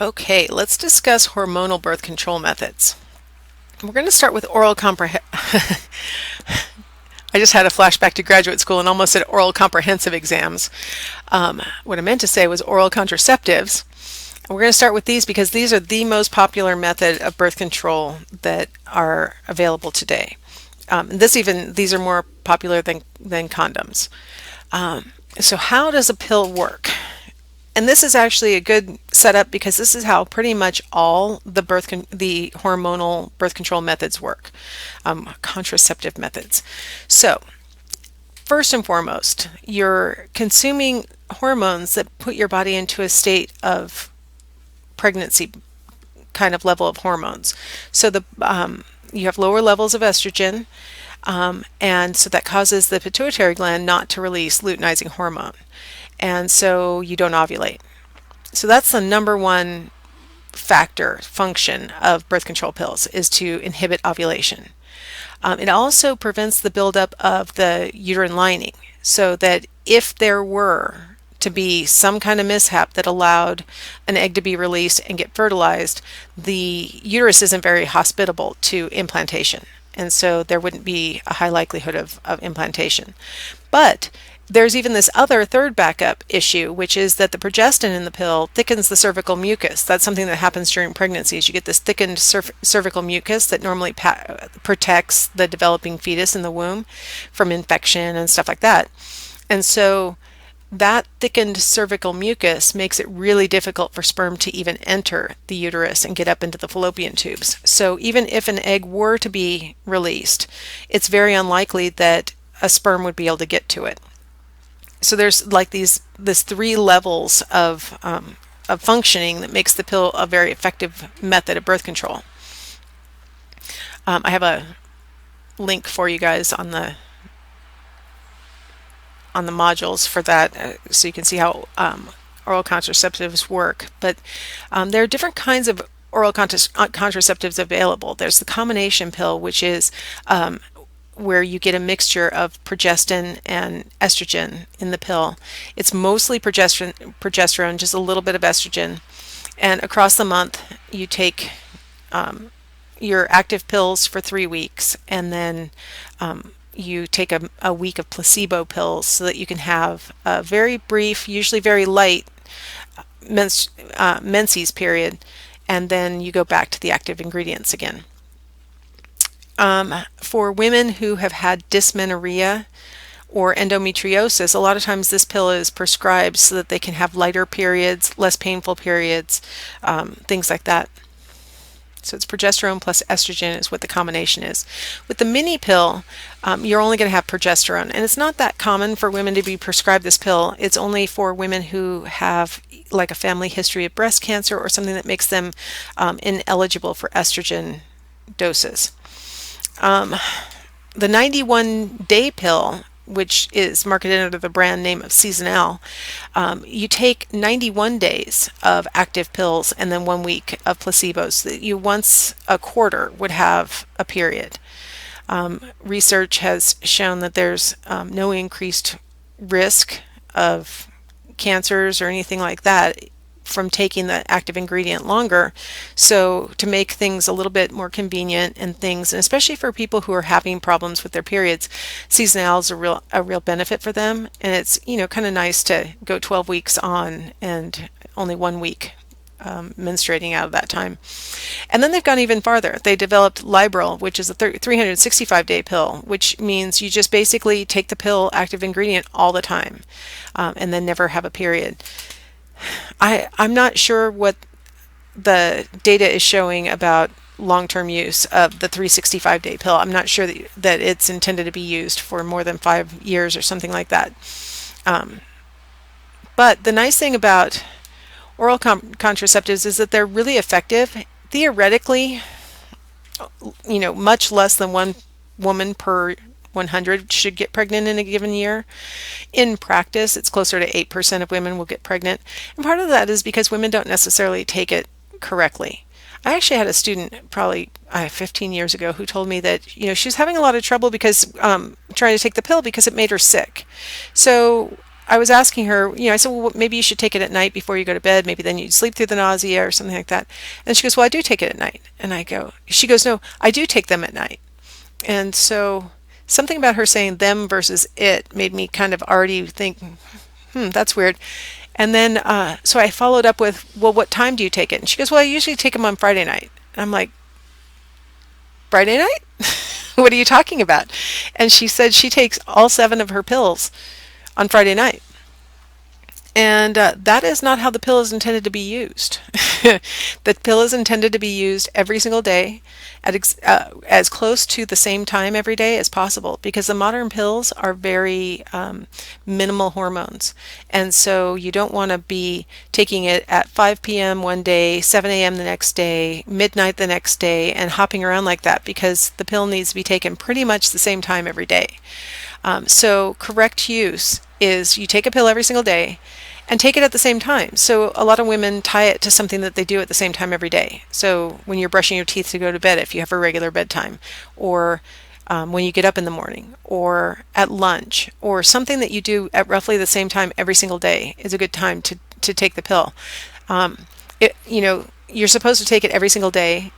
Okay, let's discuss hormonal birth control methods. We're going to start with oral comprehend. I just had a flashback to graduate school and almost said oral comprehensive exams. What I meant to say was oral contraceptives. And we're going to start with these because these are the most popular method of birth control that are available today. These are more popular than condoms. So how does a pill work? And this is actually a good setup because this is how pretty much all the hormonal birth control methods work, contraceptive methods. So first and foremost, you're consuming hormones that put your body into a state of pregnancy kind of level of hormones. So you have lower levels of estrogen, and so that causes the pituitary gland not to release luteinizing hormone. And so you don't ovulate. So that's the number one function of birth control pills is to inhibit ovulation. It also prevents the buildup of the uterine lining so that if there were to be some kind of mishap that allowed an egg to be released and get fertilized, the uterus isn't very hospitable to implantation. And so there wouldn't be a high likelihood of implantation. But there's even this other third backup issue, which is that the progestin in the pill thickens the cervical mucus. That's something that happens during pregnancies. You get this thickened cervical mucus that normally protects the developing fetus in the womb from infection and stuff like that. And so that thickened cervical mucus makes it really difficult for sperm to even enter the uterus and get up into the fallopian tubes. So even if an egg were to be released, it's very unlikely that a sperm would be able to get to it. So there's like this three levels of functioning that makes the pill a very effective method of birth control. I have a link for you guys on the modules for that, so you can see how oral contraceptives work. But there are different kinds of oral contraceptives available. There's the combination pill, which is where you get a mixture of progestin and estrogen in the pill. It's mostly progesterone, just a little bit of estrogen. And across the month, you take your active pills for 3 weeks, and then you take a week of placebo pills so that you can have a very brief, usually very light menses period, and then you go back to the active ingredients again. For women who have had dysmenorrhea or endometriosis, a lot of times this pill is prescribed so that they can have lighter periods, less painful periods, things like that. So it's progesterone plus estrogen is what the combination is. With the mini pill, you're only going to have progesterone, and it's not that common for women to be prescribed this pill. It's only for women who have like a family history of breast cancer or something that makes them ineligible for estrogen doses. The 91-day pill, which is marketed under the brand name of Seasonal, you take 91 days of active pills and then 1 week of placebos, so that you once a quarter would have a period. Research has shown that there's no increased risk of cancers or anything like that from taking the active ingredient longer. So to make things a little bit more convenient and especially for people who are having problems with their periods, seasonal is a real benefit for them. And it's, kind of nice to go 12 weeks on and only 1 week menstruating out of that time. And then they've gone even farther. They developed Librel, which is a 365-day pill, which means you just basically take the pill active ingredient all the time, and then never have a period. I'm not sure what the data is showing about long-term use of the 365-day pill. I'm not sure that it's intended to be used for more than 5 years or something like that. But the nice thing about oral contraceptives is that they're really effective. Theoretically, much less than one woman per 100 should get pregnant in a given year. In practice, it's closer to 8% of women will get pregnant. And part of that is because women don't necessarily take it correctly. I actually had a student probably 15 years ago who told me that she was having a lot of trouble because trying to take the pill because it made her sick. So I was asking her, I said, well, maybe you should take it at night before you go to bed. Maybe then you'd sleep through the nausea or something like that. And she goes, well, I do take it at night. And she goes, no, I do take them at night. And so something about her saying them versus it made me kind of already think, that's weird. And then, so I followed up with, well, what time do you take it? And she goes, well, I usually take them on Friday night. And I'm like, Friday night? What are you talking about? And she said she takes all 7 of her pills on Friday night. And that is not how the pill is intended to be used. The pill is intended to be used every single day at as close to the same time every day as possible, because the modern pills are very minimal hormones. And so you don't want to be taking it at 5 p.m. one day, 7 a.m. the next day, midnight the next day, and hopping around like that, because the pill needs to be taken pretty much the same time every day. So correct use is you take a pill every single day and take it at the same time. So a lot of women tie it to something that they do at the same time every day. So when you're brushing your teeth to go to bed, if you have a regular bedtime, or when you get up in the morning, or at lunch, or something that you do at roughly the same time every single day is a good time to take the pill. You're supposed to take it every single day.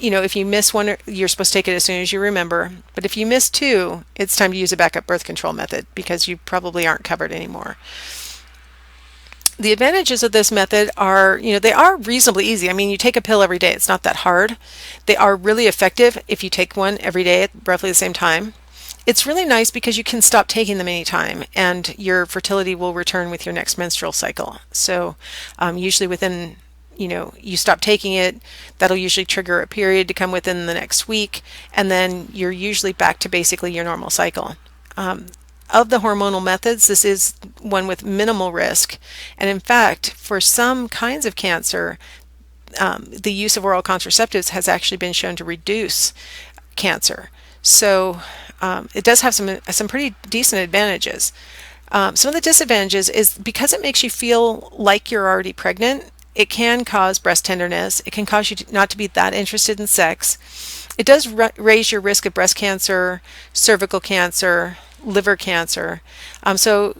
If you miss one, you're supposed to take it as soon as you remember. But if you miss 2, it's time to use a backup birth control method, because you probably aren't covered anymore. The advantages of this method are, they are reasonably easy. I mean, you take a pill every day. It's not that hard. They are really effective if you take one every day at roughly the same time. It's really nice because you can stop taking them anytime, and your fertility will return with your next menstrual cycle. So usually within you stop taking it, that'll usually trigger a period to come within the next week, and then you're usually back to basically your normal cycle. Of the hormonal methods, this is one with minimal risk, and in fact, for some kinds of cancer, the use of oral contraceptives has actually been shown to reduce cancer. So it does have some pretty decent advantages. Some of the disadvantages is because it makes you feel like you're already pregnant. It can cause breast tenderness. It can cause you not to be that interested in sex. It does raise your risk of breast cancer, cervical cancer, liver cancer. So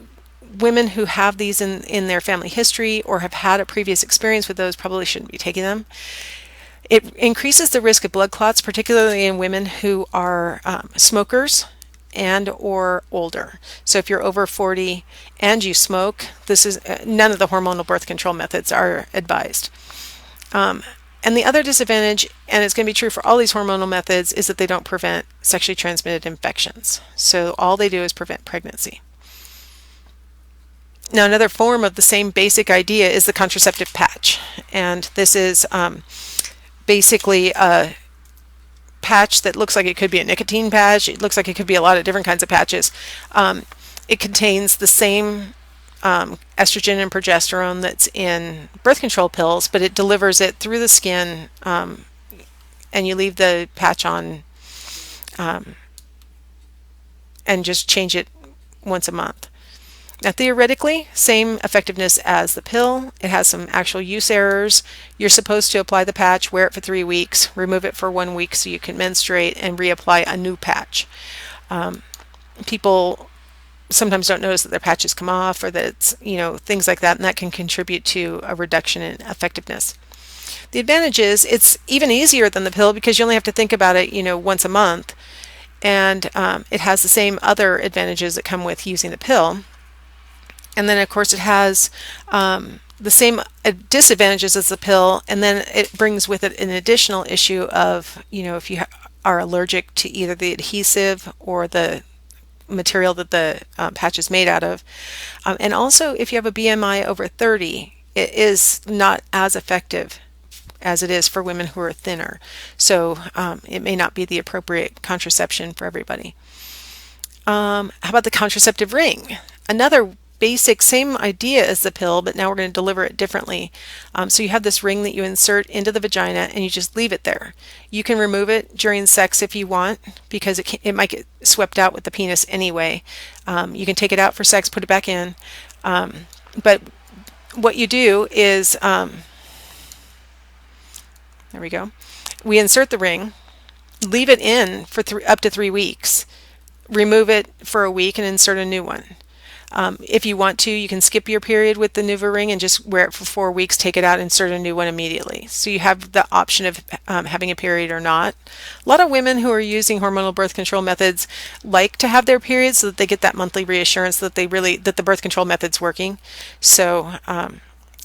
women who have these in their family history or have had a previous experience with those probably shouldn't be taking them. It increases the risk of blood clots, particularly in women who are smokers and or older. So if you're over 40 and you smoke, this is none of the hormonal birth control methods are advised. And the other disadvantage, and it's going to be true for all these hormonal methods, is that they don't prevent sexually transmitted infections. So all they do is prevent pregnancy. Now, another form of the same basic idea is the contraceptive patch. And this is basically a patch that looks like it could be a nicotine patch. It looks like it could be a lot of different kinds of patches. It contains the same estrogen and progesterone that's in birth control pills, but it delivers it through the skin, and you leave the patch on and just change it once a month. Now, theoretically, same effectiveness as the pill. It has some actual use errors. You're supposed to apply the patch, wear it for 3 weeks, remove it for 1 week so you can menstruate, and reapply a new patch. People sometimes don't notice that their patches come off, or that it's, things like that, and that can contribute to a reduction in effectiveness. The advantage is it's even easier than the pill because you only have to think about it, once a month, and it has the same other advantages that come with using the pill. And then, of course, it has the same disadvantages as the pill, and then it brings with it an additional issue of, if you are allergic to either the adhesive or the material that the patch is made out of. And also, if you have a BMI over 30, it is not as effective as it is for women who are thinner. So it may not be the appropriate contraception for everybody. How about the contraceptive ring? Another basic same idea as the pill, but now we're going to deliver it differently. So you have this ring that you insert into the vagina and you just leave it there. You can remove it during sex if you want, because it might get swept out with the penis anyway. You can take it out for sex, put it back in. But what you do is, there we go. We insert the ring, leave it in for up to 3 weeks, remove it for a week and insert a new one. If you want to, you can skip your period with the Nuvaring and just wear it for 4 weeks, take it out, insert a new one immediately. So you have the option of having a period or not. A lot of women who are using hormonal birth control methods like to have their periods so that they get that monthly reassurance that that the birth control method's working. So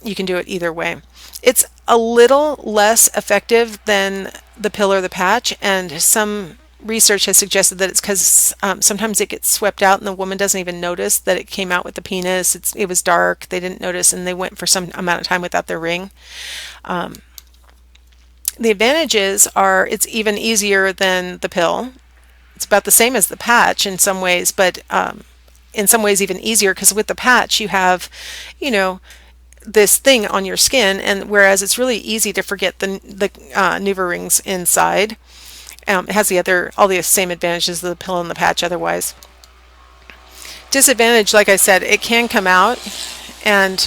you can do it either way. It's a little less effective than the pill or the patch, and some research has suggested that it's because sometimes it gets swept out and the woman doesn't even notice that it came out with the penis. It was dark, they didn't notice, and they went for some amount of time without their ring. The advantages are it's even easier than the pill. It's about the same as the patch in some ways, but in some ways even easier, because with the patch you have, this thing on your skin, and whereas it's really easy to forget the Nuvarings inside. It has all the same advantages of the pill and the patch otherwise. Disadvantage, like I said, it can come out, and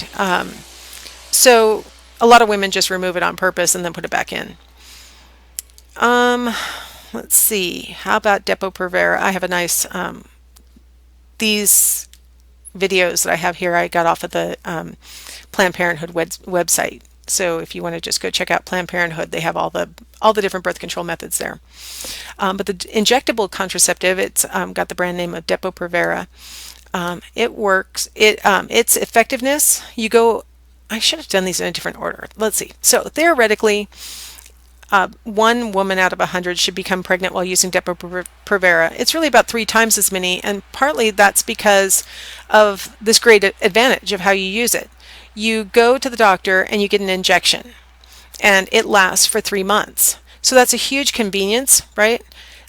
so a lot of women just remove it on purpose and then put it back in. Let's see, how about Depo Provera? I have a nice, these videos that I have here I got off of the Planned Parenthood website. So if you want to just go check out Planned Parenthood, they have all the different birth control methods there. But the injectable contraceptive, it's got the brand name of Depo Provera. It works. Its effectiveness, I should have done these in a different order. Let's see. So theoretically, 1 woman out of 100 should become pregnant while using Depo Provera. It's really about 3 times as many, and partly that's because of this great advantage of how you use it. You go to the doctor and you get an injection, and it lasts for 3 months. So that's a huge convenience, right?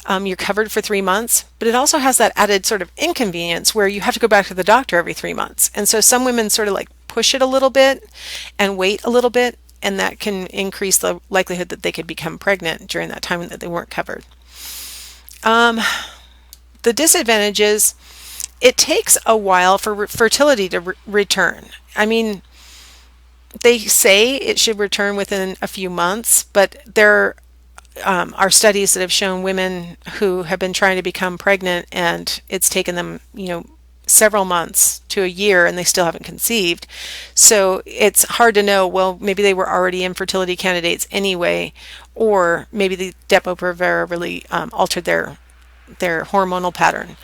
You're covered for 3 months, but it also has that added sort of inconvenience where you have to go back to the doctor every 3 months. And so some women sort of like push it a little bit and wait a little bit, and that can increase the likelihood that they could become pregnant during that time that they weren't covered. The disadvantage is it takes a while for fertility to return. I mean, they say it should return within a few months, but there are studies that have shown women who have been trying to become pregnant and it's taken them, several months to a year and they still haven't conceived. So it's hard to know, well, maybe they were already infertility candidates anyway, or maybe the Depo Provera really altered their hormonal pattern.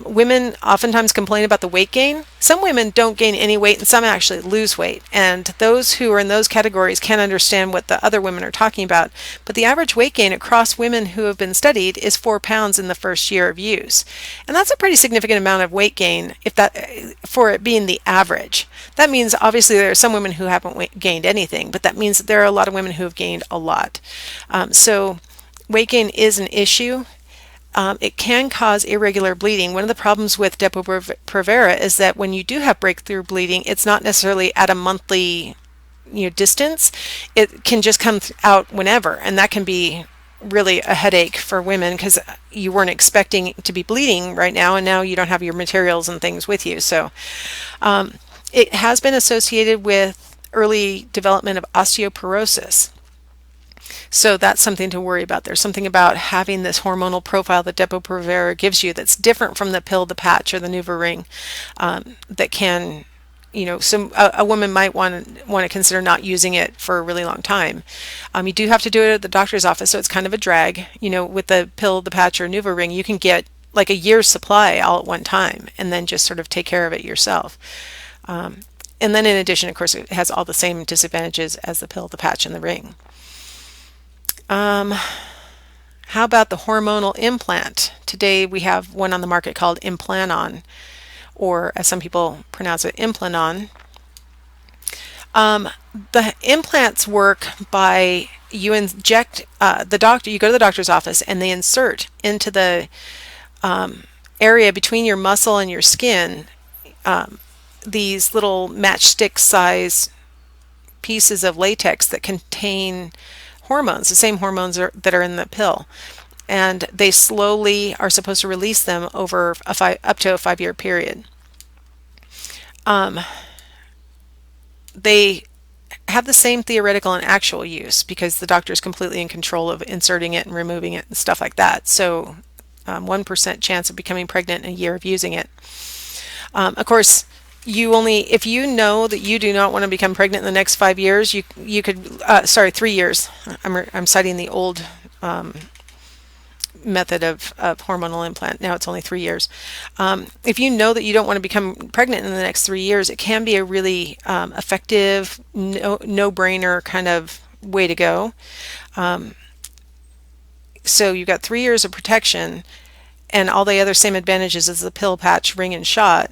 Women oftentimes complain about the weight gain. Some women don't gain any weight and some actually lose weight. And those who are in those categories can't understand what the other women are talking about. But the average weight gain across women who have been studied is 4 pounds in the first year of use. And that's a pretty significant amount of weight gain for it being the average. That means obviously there are some women who haven't gained anything, but that means that there are a lot of women who have gained a lot. So weight gain is an issue. It can cause irregular bleeding. One of the problems with Depo Provera is that when you do have breakthrough bleeding, it's not necessarily at a monthly distance. It can just come out whenever, and that can be really a headache for women because you weren't expecting to be bleeding right now, and now you don't have your materials and things with you. So it has been associated with early development of osteoporosis. So that's something to worry about. There's something about having this hormonal profile that Depo Provera gives you that's different from the pill, the patch, or the Nuvaring that can, a woman might want to consider not using it for a really long time. You do have to do it at the doctor's office, so it's kind of a drag. With the pill, the patch, or Nuvaring, you can get like a year's supply all at one time and then just sort of take care of it yourself. And then in addition, of course, it has all the same disadvantages as the pill, the patch, and the ring. How about the hormonal implant? Today we have one on the market called Implanon, or as some people pronounce it, Implanon. The implants work by you inject you go to the doctor's office and they insert into the area between your muscle and your skin these little matchstick size pieces of latex that contain hormones, the same hormones that are in the pill, and they slowly are supposed to release them over up to a 5-year period. They have the same theoretical and actual use because the doctor is completely in control of inserting it and removing it and stuff like that. So 1% chance of becoming pregnant in a year of using it. Of course, if you know that you do not want to become pregnant in the next 5 years, you could, sorry, 3 years. I'm citing the old method of hormonal implant. Now it's only 3 years. If you know that you don't want to become pregnant in the next 3 years, it can be a really effective, no-brainer kind of way to go. So you've got 3 years of protection and all the other same advantages as the pill, patch, ring, and shot.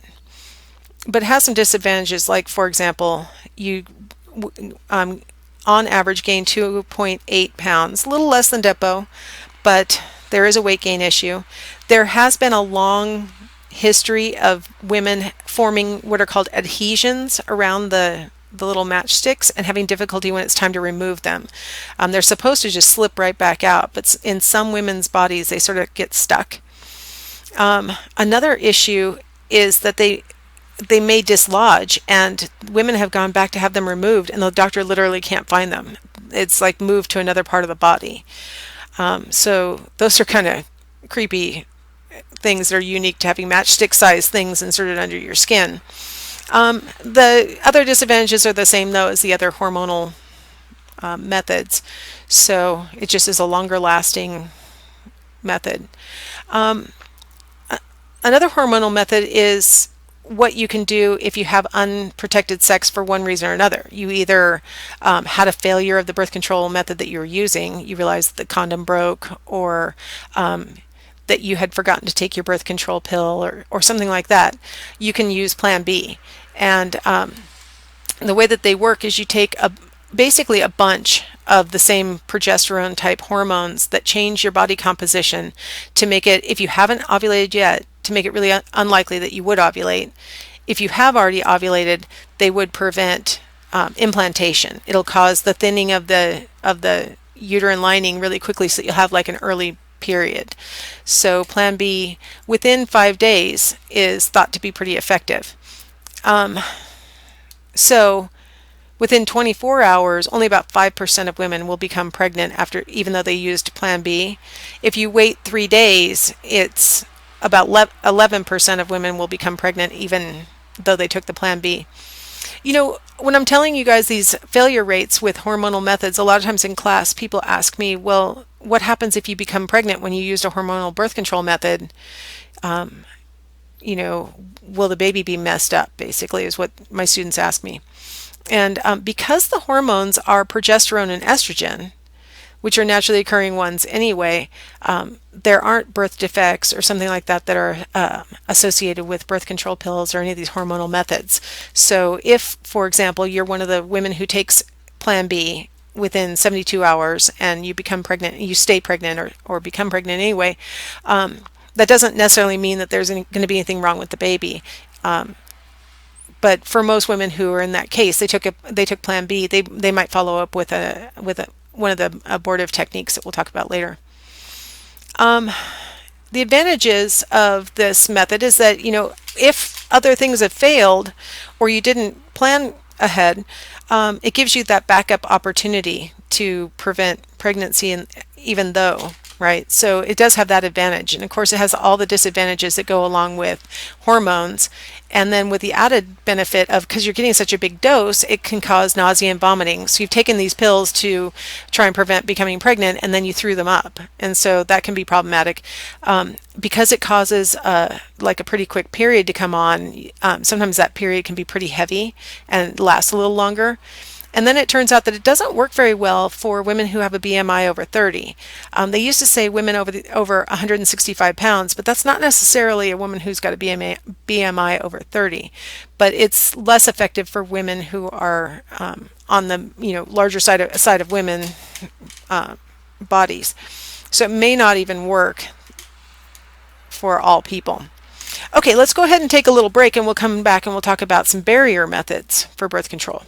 But it has some disadvantages, like, for example, you on average gain 2.8 pounds, a little less than Depo, but there is a weight gain issue. There has been a long history of women forming what are called adhesions around the little matchsticks and having difficulty when it's time to remove them. They're supposed to just slip right back out, but in some women's bodies they sort of get stuck. Another issue is that they may dislodge, and women have gone back to have them removed and the doctor literally can't find them. It's like moved to another part of the body. So those are kind of creepy things that are unique to having matchstick size things inserted under your skin. The other disadvantages are the same though as the other hormonal methods. So it just is a longer lasting method. Another hormonal method is what you can do if you have unprotected sex for one reason or another. You either had a failure of the birth control method that you were using, you realized the condom broke, or that you had forgotten to take your birth control pill, or something like that. You can use Plan B. And the way that they work is you take basically a bunch of the same progesterone type hormones that change your body composition to make it, if you haven't ovulated yet, to make it really unlikely that you would ovulate. If you have already ovulated, they would prevent implantation. It'll cause the thinning of the uterine lining really quickly, so you'll have like an early period. So Plan B within 5 days is thought to be pretty effective. So within 24 hours, only about 5% of women will become pregnant even though they used Plan B. If you wait 3 days, it's about 11% of women will become pregnant even though they took the Plan B. You know, when I'm telling you guys these failure rates with hormonal methods, a lot of times in class people ask me, well, what happens if you become pregnant when you used a hormonal birth control method? You know, will the baby be messed up, basically, is what my students ask me. And because the hormones are progesterone and estrogen, which are naturally occurring ones anyway, there aren't birth defects or something like that that are associated with birth control pills or any of these hormonal methods. So if, for example, you're one of the women who takes Plan B within 72 hours and you become pregnant, you stay pregnant or become pregnant anyway, that doesn't necessarily mean that there's going to be anything wrong with the baby. But for most women who are in that case, they took Plan B. They might follow up with one of the abortive techniques that we'll talk about later. The advantages of this method is that, you know, if other things have failed or you didn't plan ahead, it gives you that backup opportunity to prevent pregnancy, and even though, right? So it does have that advantage. And of course, it has all the disadvantages that go along with hormones. And then with the added benefit of, because you're getting such a big dose, it can cause nausea and vomiting. So you've taken these pills to try and prevent becoming pregnant, and then you threw them up. And so that can be problematic. Because it causes like a pretty quick period to come on, sometimes that period can be pretty heavy and last a little longer. And then it turns out that it doesn't work very well for women who have a BMI over 30. They used to say women over 165 pounds, but that's not necessarily a woman who's got a BMI over 30. But it's less effective for women who are on the larger side of women bodies. So it may not even work for all people. Okay, let's go ahead and take a little break, and we'll come back and we'll talk about some barrier methods for birth control.